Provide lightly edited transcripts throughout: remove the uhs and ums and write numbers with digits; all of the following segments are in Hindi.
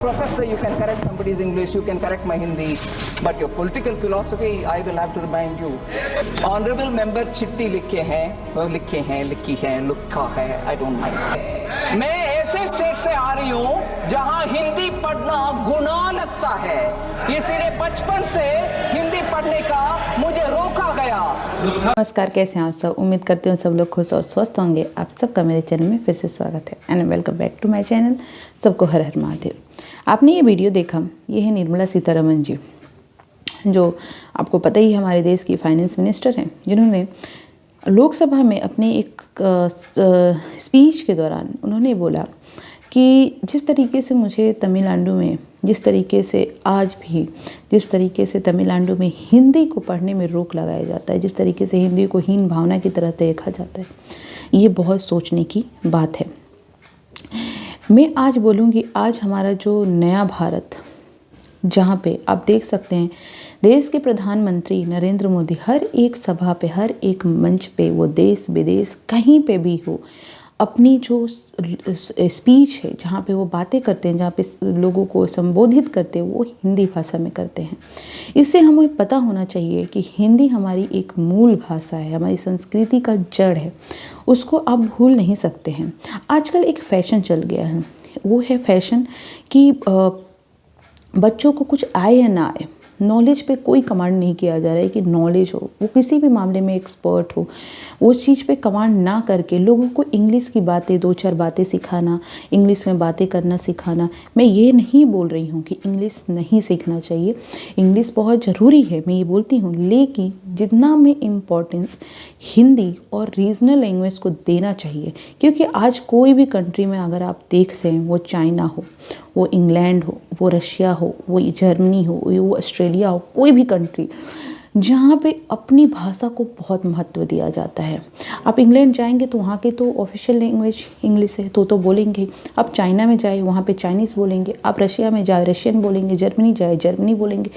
Professor, you can correct somebody's English, you can correct my Hindi, but your political philosophy, I will have to remind you. Honorable member चिट्ठी लिखे हैं, लिखी है, लिखा है, I don't mind. मैं ऐसे स्टेट से आ रही हूँ जहाँ हिंदी पढ़ना गुनाह लगता है, इसीलिए बचपन से हिंदी पढ़ने का मुझे रोका गया। नमस्कार, कैसे हैं आप सब। उम्मीद करते हैं सब लोग खुश और स्वस्थ होंगे। आप सबका मेरे चैनल में फिर से स्वागत है and welcome back to my channel. सबको हर हर महादेव। आपने ये वीडियो देखा, ये है निर्मला सीतारमण जी, जो आपको पता ही हमारे देश की फाइनेंस मिनिस्टर हैं, जिन्होंने लोकसभा में अपने एक स्पीच के दौरान उन्होंने बोला कि जिस तरीके से मुझे तमिलनाडु में, जिस तरीके से आज भी जिस तरीके से तमिलनाडु में हिंदी को पढ़ने में रोक लगाया जाता है, जिस तरीके से हिंदी को हीन भावना की तरह देखा जाता है, ये बहुत सोचने की बात है। मैं आज बोलूँगी, आज हमारा जो नया भारत, जहाँ पे आप देख सकते हैं देश के प्रधानमंत्री नरेंद्र मोदी हर एक सभा पे, हर एक मंच पे, वो देश विदेश कहीं पे भी हो, अपनी जो स्पीच है, जहाँ पे वो बातें करते हैं, जहाँ पे लोगों को संबोधित करते हैं, वो हिंदी भाषा में करते हैं। इससे हमें पता होना चाहिए कि हिंदी हमारी एक मूल भाषा है, हमारी संस्कृति का जड़ है, उसको आप भूल नहीं सकते हैं। आजकल एक फैशन चल गया है, वो है फैशन कि बच्चों को कुछ आए या ना आए, नॉलेज पे कोई कमांड नहीं किया जा रहा है कि नॉलेज हो, वो किसी भी मामले में एक्सपर्ट हो, उस चीज़ पे कमांड ना करके लोगों को इंग्लिश की बातें, दो चार बातें सिखाना, इंग्लिश में बातें करना सिखाना। मैं ये नहीं बोल रही हूँ कि इंग्लिश नहीं सीखना चाहिए, इंग्लिश बहुत ज़रूरी है, मैं ये बोलती हूँ, लेकिन जितना में इम्पोर्टेंस हिंदी और रीजनल लैंग्वेज को देना चाहिए। क्योंकि आज कोई भी कंट्री में अगर आप देख रहे हैं, वो चाइना हो, वो इंग्लैंड हो, वो रशिया हो, वो जर्मनी हो, वो ऑस्ट्रेलिया हो, कोई भी कंट्री जहाँ पे अपनी भाषा को बहुत महत्व दिया जाता है। आप इंग्लैंड जाएंगे तो वहाँ के तो ऑफिशियल लैंग्वेज इंग्लिश है, तो बोलेंगे। आप चाइना में जाए, वहाँ पे चाइनीज़ बोलेंगे। आप रशिया में जाए, रशियन बोलेंगे। जर्मनी जाए, जर्मनी बोलेंगे।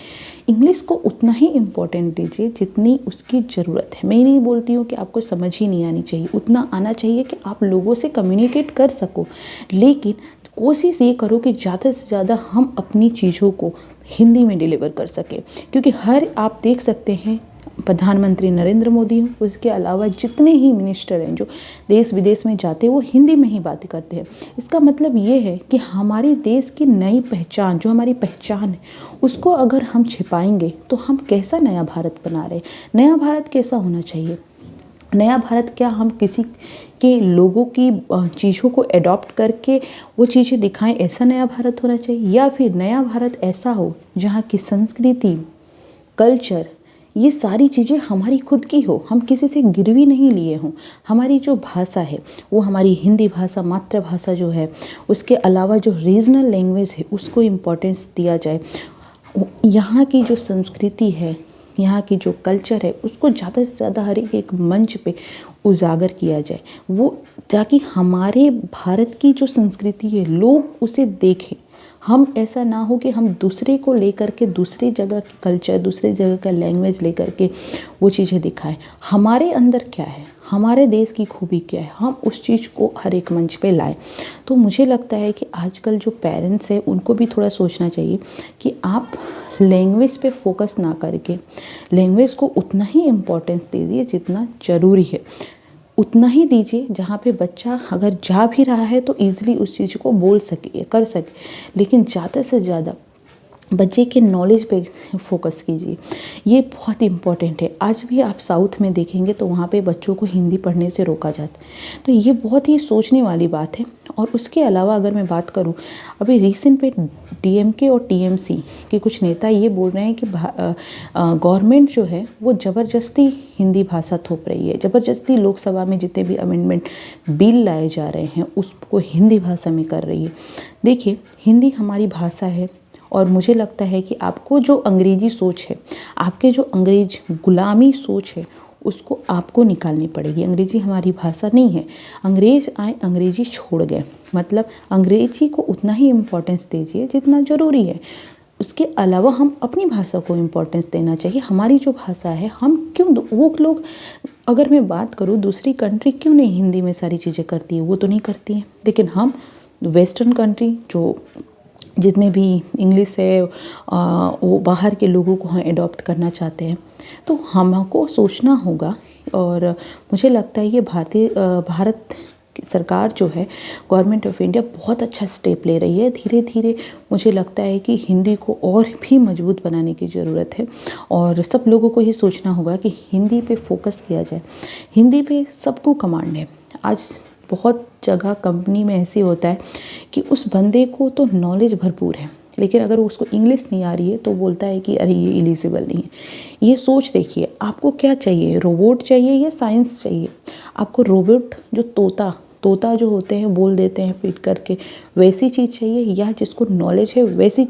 इंग्लिश को उतना ही इम्पोर्टेंट दीजिए जितनी उसकी ज़रूरत है। मैं नहीं बोलती हूँ कि आपको समझ ही नहीं आनी चाहिए, उतना आना चाहिए कि आप लोगों से कम्युनिकेट कर सको, लेकिन कोशिश ये करो कि ज़्यादा से ज़्यादा हम अपनी चीज़ों को हिंदी में डिलीवर कर सकें। क्योंकि हर आप देख सकते हैं प्रधानमंत्री नरेंद्र मोदी हो, उसके अलावा जितने ही मिनिस्टर हैं जो देश विदेश में जाते हैं, वो हिंदी में ही बातें करते हैं। इसका मतलब ये है कि हमारे देश की नई पहचान, जो हमारी पहचान है, उसको अगर हम छिपाएंगे तो हम कैसा नया भारत बना रहे हैं। नया भारत कैसा होना चाहिए? नया भारत क्या हम किसी के लोगों की चीज़ों को एडॉप्ट करके वो चीज़ें दिखाएं, ऐसा नया भारत होना चाहिए? या फिर नया भारत ऐसा हो जहाँ की संस्कृति, कल्चर, ये सारी चीज़ें हमारी खुद की हो, हम किसी से गिरवी नहीं लिए हों। हमारी जो भाषा है वो हमारी हिंदी भाषा, मातृभाषा जो है, उसके अलावा जो रीजनल लैंग्वेज है उसको इम्पोर्टेंस दिया जाए। यहाँ की जो संस्कृति है, यहाँ की जो कल्चर है, उसको ज़्यादा से ज़्यादा हर एक मंच पे उजागर किया जाए, वो ताकि हमारे भारत की जो संस्कृति है लोग उसे देखें। हम ऐसा ना हो कि हम दूसरे को लेकर के, दूसरी जगह की कल्चर, दूसरी जगह का लैंग्वेज लेकर के वो चीज़ें दिखाएं। हमारे अंदर क्या है, हमारे देश की खूबी क्या है, हम उस चीज़ को हर एक मंच पे लाएं। तो मुझे लगता है कि आजकल जो पेरेंट्स हैं उनको भी थोड़ा सोचना चाहिए कि आप लैंग्वेज पे फोकस ना करके लैंग्वेज को उतना ही इम्पोर्टेंस दीजिए जितना ज़रूरी है, उतना ही दीजिए जहाँ पे बच्चा अगर जा भी रहा है तो ईज़िली उस चीज़ को बोल सके, कर सके। लेकिन ज़्यादा से ज़्यादा बच्चे के नॉलेज पे फोकस कीजिए, ये बहुत इम्पॉर्टेंट है। आज भी आप साउथ में देखेंगे तो वहाँ पे बच्चों को हिंदी पढ़ने से रोका जाता है, तो ये बहुत ही सोचने वाली बात है। और उसके अलावा अगर मैं बात करूँ, अभी रिसेंट पे डीएमके और टीएमसी के कुछ नेता ये बोल रहे हैं कि गवर्नमेंट जो है वो ज़बरदस्ती हिंदी भाषा थोप रही है, ज़बरदस्ती लोकसभा में जितने भी अमेंडमेंट बिल लाए जा रहे हैं उसको हिंदी भाषा में कर रही है। देखिए, हिंदी हमारी भाषा है और मुझे लगता है कि आपको जो अंग्रेजी सोच है, आपके जो अंग्रेज गुलामी सोच है, उसको आपको निकालनी पड़ेगी। अंग्रेजी हमारी भाषा नहीं है। अंग्रेज आए, अंग्रेजी छोड़ गए, मतलब अंग्रेजी को उतना ही इम्पोर्टेंस दीजिए जितना ज़रूरी है। उसके अलावा हम अपनी भाषा को इम्पोर्टेंस देना चाहिए। हमारी जो भाषा है, हम क्यों, वो लोग, अगर मैं बात करूँ दूसरी कंट्री क्यों नहीं हिंदी में सारी चीज़ें करती है, वो तो नहीं करती हैं, लेकिन हम वेस्टर्न कंट्री जो जितने भी इंग्लिश है वो बाहर के लोगों को हम अडॉप्ट करना चाहते हैं। तो हमको सोचना होगा, और मुझे लगता है ये भारत की सरकार जो है, गवर्नमेंट ऑफ इंडिया बहुत अच्छा स्टेप ले रही है। धीरे धीरे मुझे लगता है कि हिंदी को और भी मजबूत बनाने की ज़रूरत है, और सब लोगों को ये सोचना होगा कि हिंदी पे फोकस किया जाए। हिंदी पे सबको कमांड है। आज बहुत जगह कंपनी में ऐसे होता है कि उस बंदे को तो नॉलेज भरपूर है, लेकिन अगर उसको इंग्लिश नहीं आ रही है तो बोलता है कि अरे ये एलिजिबल नहीं है। ये सोच देखिए, आपको क्या चाहिए, रोबोट चाहिए या साइंस चाहिए? आपको रोबोट जो तोता जो होते हैं बोल देते हैं फीड करके, वैसी चीज़ चाहिए, या जिसको नॉलेज है वैसी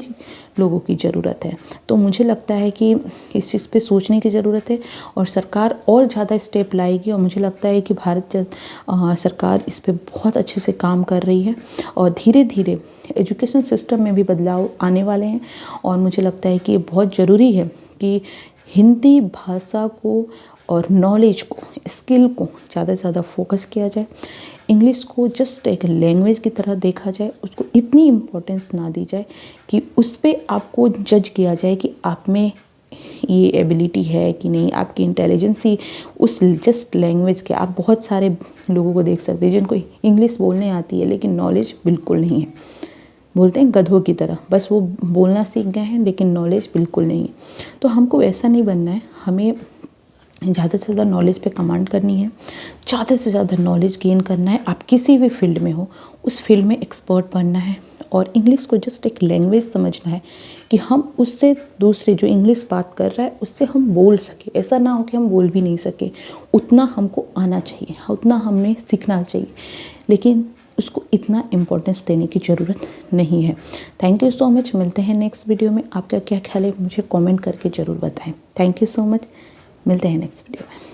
लोगों की ज़रूरत है? तो मुझे लगता है कि इस चीज़ पे सोचने की ज़रूरत है, और सरकार और ज़्यादा स्टेप लाएगी, और मुझे लगता है कि सरकार इस पे बहुत अच्छे से काम कर रही है, और धीरे धीरे एजुकेशन सिस्टम में भी बदलाव आने वाले हैं। और मुझे लगता है कि ये बहुत ज़रूरी है कि हिंदी भाषा को और नॉलेज को, स्किल को ज़्यादा से ज़्यादा फोकस किया जाए। इंग्लिश को जस्ट एक लैंग्वेज की तरह देखा जाए, उसको इतनी इम्पोर्टेंस ना दी जाए कि उस पर आपको जज किया जाए कि आप में ये एबिलिटी है कि नहीं, आपकी इंटेलिजेंसी उस जस्ट लैंग्वेज के। आप बहुत सारे लोगों को देख सकते हैं जिनको इंग्लिश बोलने आती है लेकिन नॉलेज बिल्कुल नहीं है। बोलते हैं गधों की तरह, बस वो बोलना सीख गए हैं लेकिन नॉलेज बिल्कुल नहीं है। तो हमको ऐसा नहीं बनना है। हमें ज़्यादा से ज़्यादा नॉलेज पे कमांड करनी है, ज़्यादा से ज़्यादा नॉलेज गेन करना है। आप किसी भी फील्ड में हो, उस फील्ड में एक्सपर्ट बनना है, और इंग्लिश को जस्ट एक लैंग्वेज समझना है कि हम उससे दूसरे जो इंग्लिश बात कर रहा है उससे हम बोल सके। ऐसा ना हो कि हम बोल भी नहीं सके। उतना हमको आना चाहिए, उतना हमें सीखना चाहिए, लेकिन उसको इतना इम्पोर्टेंस देने की ज़रूरत नहीं है। Thank you so much. मिलते हैं नेक्स्ट वीडियो में। आपका क्या ख्याल है मुझे कमेंट करके ज़रूर बताएं। Thank you so much. मिलते हैं नेक्स्ट वीडियो में।